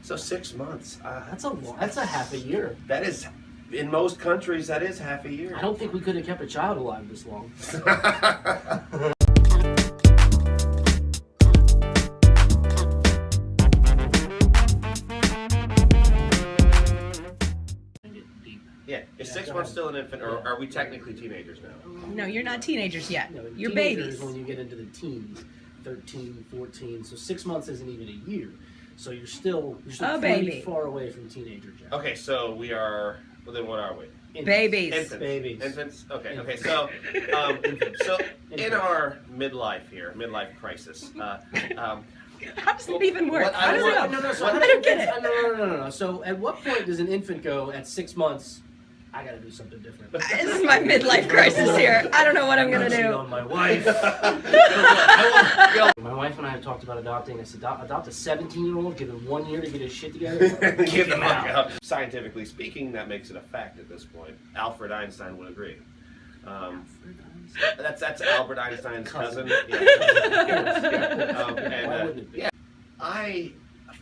So 6 months. That's a lot. That's a half a year. That is, in most countries, that is half a year. I don't think we could have kept a child alive this long. Yeah, is 6 months still an infant, or are we technically teenagers now? No, you're not teenagers yet. No, You're teenagers babies. when you get into the teens, 13, 14. So 6 months isn't even a year. So you're still A pretty baby. far away from teenager, Jack. Okay, so we are. Well, then what are we? Infants. Babies. Infants. Babies. Infants. Okay. Infants. So, so in Infants. our midlife crisis, How does it even work? What How does I it want- go? So I don't get it. No. So at what point does an infant go at 6 months? I gotta do something different. This is my midlife crisis here. I don't know what I'm gonna cheat do. on my wife. My wife and I have talked about adopting. I said, adopt a 17-year-old, give him 1 year to get his shit together. Get the him fuck out. Scientifically speaking, that makes it a fact at this point. Alfred Einstein would agree. That's Albert Einstein's cousin. Yeah. Why wouldn't it be? Yeah, I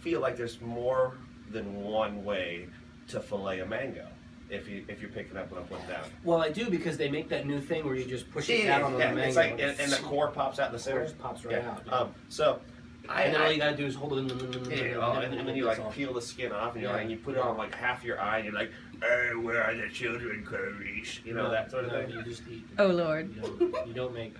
feel like there's more than one way to fillet a mango. If you're picking up what I'm putting down. Well, I do because they make that new thing where you just push it down on the mango. It's like, and the core pops out in the center. It just pops right out. So, And then all you gotta do is hold it in the. and then you like peel the skin off, and you're like, and you put it on like half your eye, and you're like, "Oh, where are the children, Clarice?" You know that sort of No, thing. you just eat. Oh Lord. You don't make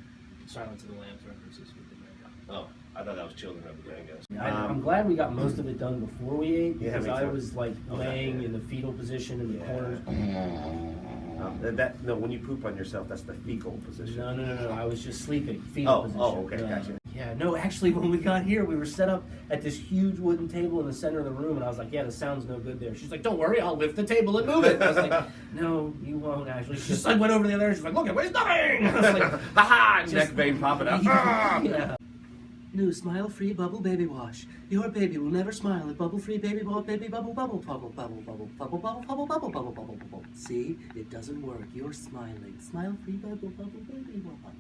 Silence of the Lambs references with the mango. Oh, I thought that was Children of the Mangoes. I'm glad we got most of it done before we ate Yeah, because me I too. was like laying in the fetal position in the corner. No, when you poop on yourself, that's the fecal position. No. I was just sleeping. Fetal position. Okay, gotcha. Yeah, no, actually, when we got here, we were set up at this huge wooden table in the center of the room, and I was like, yeah, the sound's no good there. She's like, don't worry, I'll lift the table and move it. I was like, no, you won't, actually. She just like went over to the other end. She's like, look, it weighs nothing. I was like, Ha neck vein popping out. yeah. New smile-free bubble baby wash. Your baby will never smile at bubble-free baby bubble bubble bubble bubble bubble bubble bubble bubble bubble bubble bubble. See, it doesn't work. You're smiling. Smile-free bubble baby wash.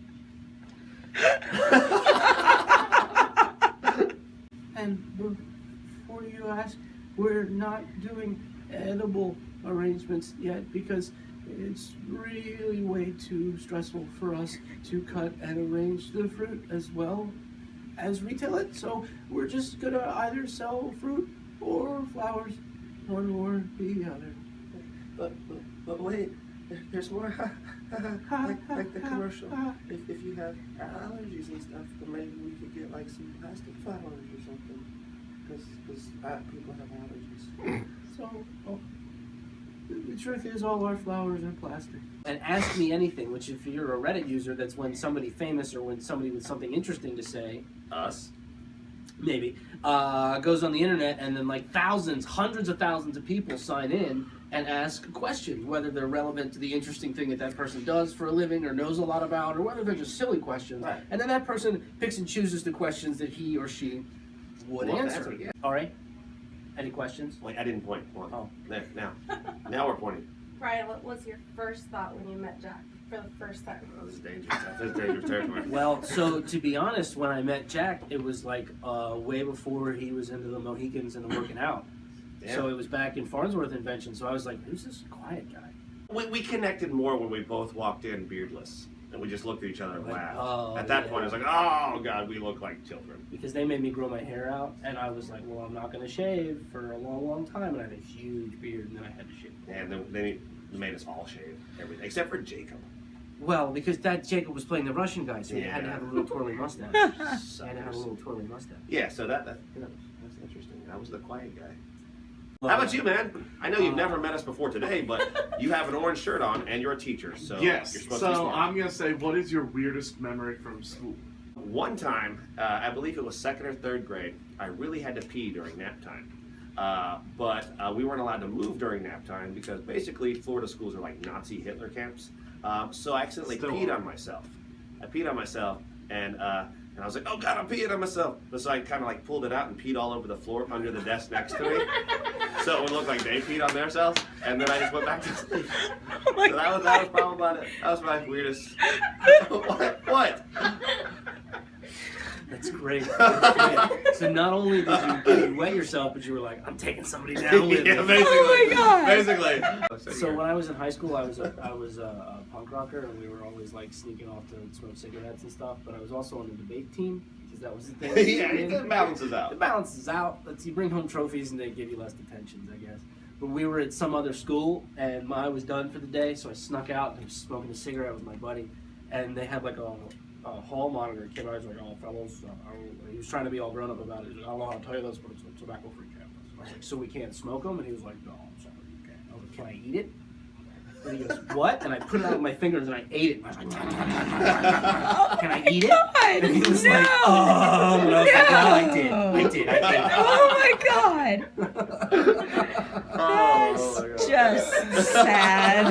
And before you ask, we're not doing edible arrangements yet because it's really way too stressful for us to cut and arrange the fruit as well as retail it. So we're just gonna either sell fruit or flowers, one or the other. But wait, there's more. like the commercial. If you have allergies and stuff, then maybe we could get like some plastic flowers or something. Because people have allergies. So, the truth is, all our flowers are plastic. And ask me anything, which if you're a Reddit user, that's when somebody famous or when somebody with something interesting to say, Us. maybe, goes on the internet and then like thousands, hundreds of thousands of people sign in and ask questions, whether they're relevant to the interesting thing that that person does for a living or knows a lot about, or whether they're just silly questions. Right. And then that person picks and chooses the questions that he or she would answer. Yeah. All right? Any questions? Wait, I didn't point. Hold on. Oh. There, now we're pointing. Brian, what was your first thought when you met Jack for the first time? Oh, this is dangerous. This is dangerous territory. Well, so to be honest, when I met Jack, it was like way before he was into the Mohicans and the working out. Yeah. So it was back in Farnsworth Invention. So I was like, who's this quiet guy? We connected more when we both walked in beardless. And we just looked at each other and laughed. Oh, At that yeah. point, I was like, oh, God, we look like children. Because they made me grow my hair out, and I was like, well, I'm not going to shave for a long, long time. And I had a huge beard, and then I had to shave. And then they made us all shave everything, except for Jacob. Well, because that Jacob was playing the Russian guy, so he had to Yeah. have a little twirly mustache. He had to have a Suckers. little twirly mustache. Yeah, so that's interesting. I was the quiet guy. How about you, man? I know you've never met us before today, but you have an orange shirt on and you're a teacher, so Yes. you're supposed to be So smart. I'm gonna say, what is your weirdest memory from school? One time, I believe it was 2nd or 3rd grade, I really had to pee during nap time. But we weren't allowed to move during nap time because basically Florida schools are like Nazi Hitler camps. So I accidentally Still peed are. on myself. I peed on myself and I was like, oh God, I'm peeing on myself. So I kind of like pulled it out and peed all over the floor under the desk next to me. So it would look like they peed on themselves. And then I just went back to sleep. So that was probably about it. That was my weirdest. What? That's great. That's great. So not only did you wet yourself, but you were like, I'm taking somebody down with Yeah, me. basically. Oh my God. Basically. So when I was in high school, I was a punk rocker, and we were always like sneaking off to smoke cigarettes and stuff. But I was also on the debate team because that was the thing. Yeah, it balances out. It balances out. You bring home trophies and they give you less detentions, I guess. But we were at some other school, and I was done for the day, so I snuck out and was smoking a cigarette with my buddy. And they had like a hall monitor. Kid, I was like, "Oh, fellows," he was trying to be all grown up about it. He was like, "I don't know how to tell you this, but it's a tobacco-free campus." I was like, "So we can't smoke them?" And he was like, "No, I'm sorry, you can't." I was like, "Can I eat it?" And he goes, "What?" And I put it out with my fingers and I ate it. And I was like, "Can I eat it?" And he was like, "Oh," and I was like, "Well, I did. I did. I did." Oh my God. That's just sad.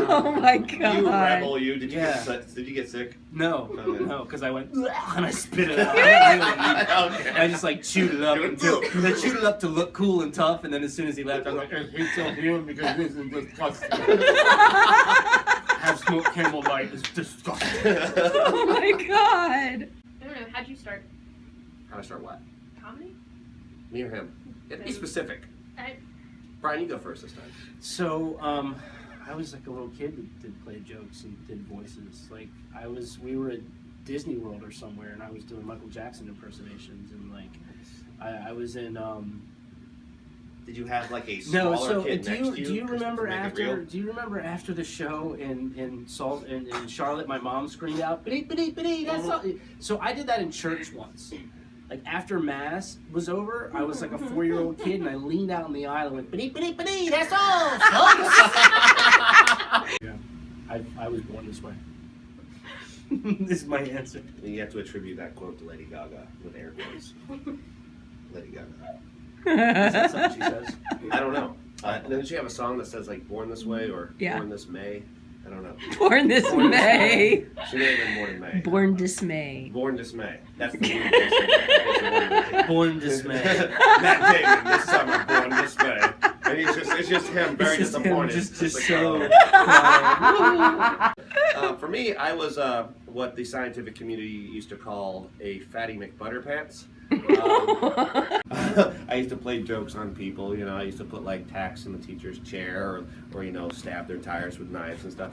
Oh my God. You rebel, you. Did you Yeah. did you get sick? No, Okay. no, because I went and I spit it out. I didn't really eat it. Okay. I just like chewed it up until I chewed it up to look cool and tough, and then as soon as he left, I was like, "I hate so him because this is disgusting. Have smoked Camel Light is disgusting." Oh my God. I don't know. How'd you start How to start what? comedy? Me or him? Be specific. I, Brian, you go first this time. So, I was like a little kid that did play jokes and did voices. Like we were at Disney World or somewhere, and I was doing Michael Jackson impersonations, and like I was in. Did you have like a No, smaller so kid do next you to you? do you remember to make it after real? do you remember after the show in Charlotte, my mom screamed out, "Biddy, biddy, biddy, that's all." So I did that in church once. Like after mass was over, I was like a 4-year-old kid, and I leaned out in the aisle and went, "Biddy, biddy, biddy, that's all, folks." Yeah, I was born this way. This is my answer. And you have to attribute that quote to Lady Gaga with air quotes. Lady Gaga. Is that something she says? I don't know. Doesn't she have a song that says like "Born This Way" or Yeah. "Born This May"? I don't know. Born this May. She may have been born in May. Born dismay. Born Dismay. That's the weird Disney. Born dismay. Matt Damon this summer, Born Dismay. And it's just him very It's just him, disappointed. just It's like, so. For me, I was what the scientific community used to call a fatty McButterpants. I used to play jokes on people, you know. I used to put like tacks in the teacher's chair, or you know, stab their tires with knives and stuff.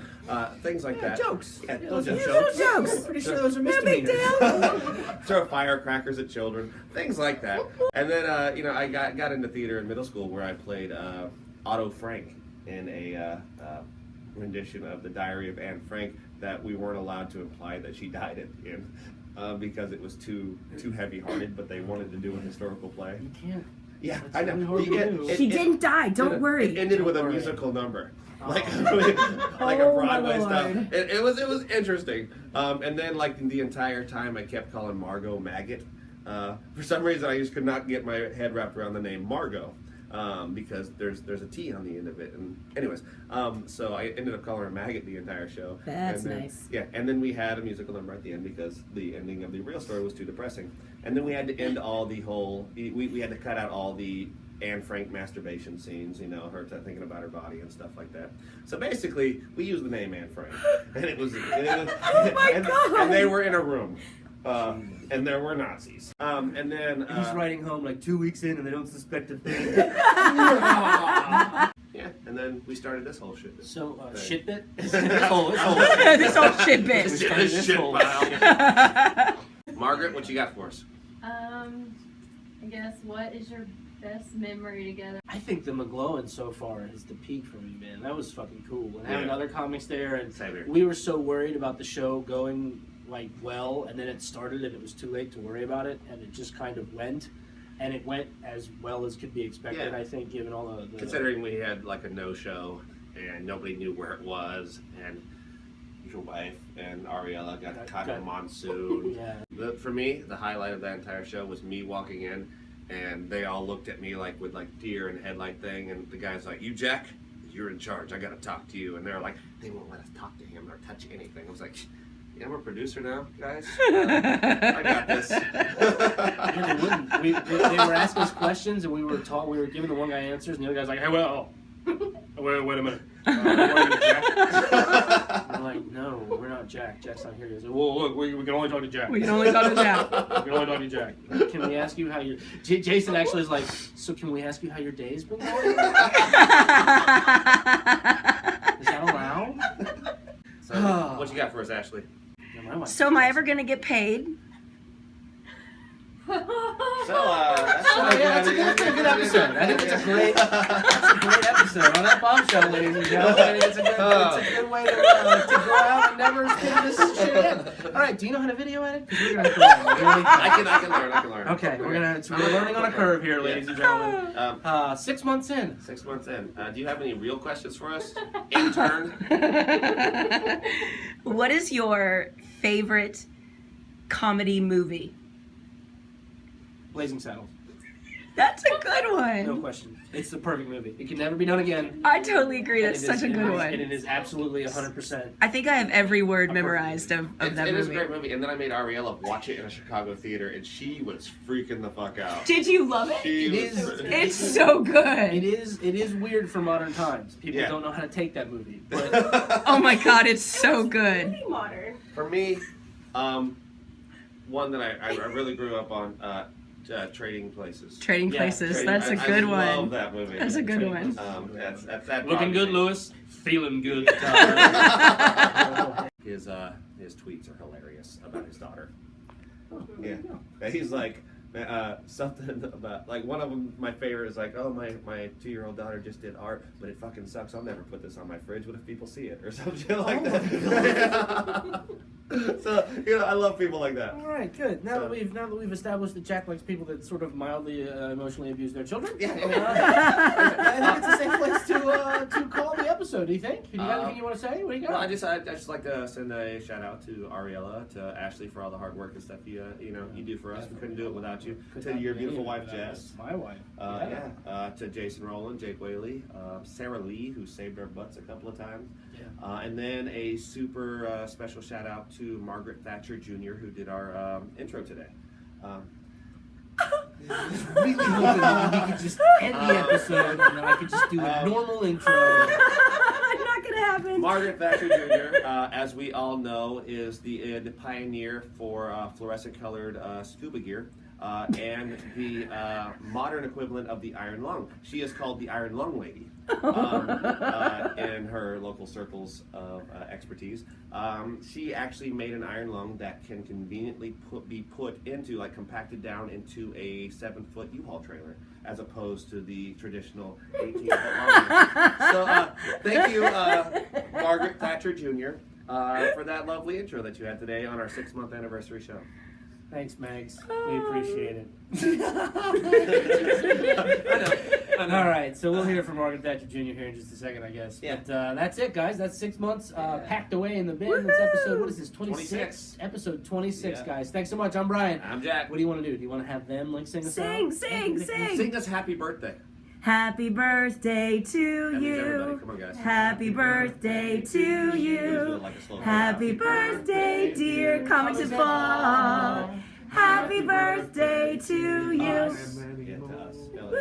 Things like that. Jokes. Yeah, Those those are are jokes. I'm pretty sure those are misdemeanors. Throw firecrackers at children, things like that. And then, you know, I got into theater in middle school where I played Otto Frank in a rendition of The Diary of Anne Frank that we weren't allowed to imply that she died in. Because it was too heavy-hearted, but they wanted to do a historical play. You can't. Yeah, That's I know. really hard to do. She didn't die. Don't It worry. ended with a Don't worry. musical number, like Oh, like a my Broadway Lord. stuff. It was interesting. And then like the entire time, I kept calling Margot Maggot. For some reason, I just could not get my head wrapped around the name Margot. Because there's a T on the end of it, and anyways, so I ended up calling her Maggot the entire show. That's And then, nice. Yeah, and then we had a musical number at the end because the ending of the real story was too depressing, and then we had to end all the whole. We had to cut out all the Anne Frank masturbation scenes, you know, her thinking about her body and stuff like that. So basically, we used the name Anne Frank, and it was Oh my God. and they were in a room. And there were Nazis. And then He's writing home like 2 weeks in and they don't suspect a thing. yeah, and then we started this whole shit. So, Thing. shit bit? This whole This whole shit We bit. started this Shit whole- pile. Margaret, what you got for us? I guess what is your best memory together? I think the McGlowan so far is the peak for me, man. That was fucking cool. And having Yeah. other comics there, and Same here. we were so worried about the show going like well, and then it started and it was too late to worry about it, and it just kind of went, and it went as well as could be expected. Yeah. I think, given all the Considering we had like a no-show and nobody knew where it was, and your wife and Ariella got caught in a monsoon. yeah. For me, the highlight of that entire show was me walking in, and they all looked at me like with like deer in headlight thing, and the guy's like, "You Jack, you're in charge. I gotta talk to you." And they're like, "They won't let us talk to him or touch anything." I was like, "Yeah, I'm a producer now, guys. I got this." Yeah, they wouldn't. They were asking us questions, and we were giving the one guy answers, and the other guy's like, "Hey, well." Wait a minute. We're Jack? I'm like, no, we're not Jack. Jack's not here. He goes, well, look, we can only talk to Jack. We can only talk to Jack. We can only talk to Jack. Can we ask you how your... Jason actually is like, so can we ask you how your day's been going? Is that allowed? So, what you got for us, Ashley? Yeah, my wife- So am I ever gonna get paid? So, that's That's a good episode. I think it's a great episode. On that bombshell, ladies and gentlemen, I think it's a good way to go out and never get this shit again. All right, do you know how to video edit? 'Cause we're gonna have to learn. I can learn. Okay, we're learning on a curve here, ladies and gentlemen. 6 months in. 6 months in. Do you have any real questions for us? Intern? What is your favorite comedy movie? Blazing Saddles. That's a good No one. question. It's the perfect movie. It can never be done again. I totally agree. And That's it is- such a good And it one. is absolutely 100%. I think I have every word memorized of that It is a movie. great movie. And then I made Ariella watch it in a Chicago theater, and she was freaking the fuck out. Did you love it? She It was is- It's so good. It is weird for modern times. People Yeah. don't know how to take that movie. But Oh my god, it's so good. Pretty modern. For me, one that I really grew up on, Trading Places. Trading Yeah, Places. Trading- That's a good I love one. that movie. That's a good Trading one. Places. That's that. looking good, probably- Lewis. Feeling good. His tweets are hilarious about his daughter. Yeah, he's like something about like one of them. My favorite is like, oh my 2-year-old daughter just did art, but it fucking sucks. I'll never put this on my fridge. What if people see it or some shit like that? So I love people like that. All right, good. Now that we've established that Jack likes people that sort of mildly emotionally abuse their children, Yeah. I think it's a safe place to call the episode. Do you think? You got anything you want to say? What do you got? Well, I just like to send a shout out to Ariella, to Ashley for all the hard work and stuff you do for us. We couldn't do it without you. To your beautiful wife Jess. My wife. To Jason Rowland, Jake Whaley, Sarah Lee, who saved our butts a couple of times. Yeah. And then a super special shout out to Margaret Thatcher Jr., who did our intro today. Really hoping that we could just end the episode and then I could just do a normal intro. Not gonna happen. Margaret Thatcher Jr., as we all know, is the pioneer for fluorescent colored scuba gear. And the modern equivalent of the Iron Lung. She is called the Iron Lung Lady in her local circles of expertise. She actually made an iron lung that can conveniently be put into, like compacted down into a 7-foot U-Haul trailer, as opposed to the traditional 18-foot long. So thank you, Margaret Thatcher Jr., for that lovely intro that you had today on our 6-month anniversary show. Thanks, Megs. We appreciate it. I know. All right, so we'll hear from Margaret Thatcher Jr. here in just a second, I guess. Yeah. But that's it, guys. That's 6 months packed away in the bin. That's episode, what is this, 26? 26. Episode 26, Yeah. guys. Thanks so much. I'm Brian. I'm Jack. What do you want to do? Do you want to have them sing us Sing, out? sing, sing. Sing us happy birthday. Happy birthday to That means everybody. you. Come on, guys. Happy birthday to you. Like a slow Happy birthday, dear Comics Fall. Happy birthday to you. Yeah, to us. Woo!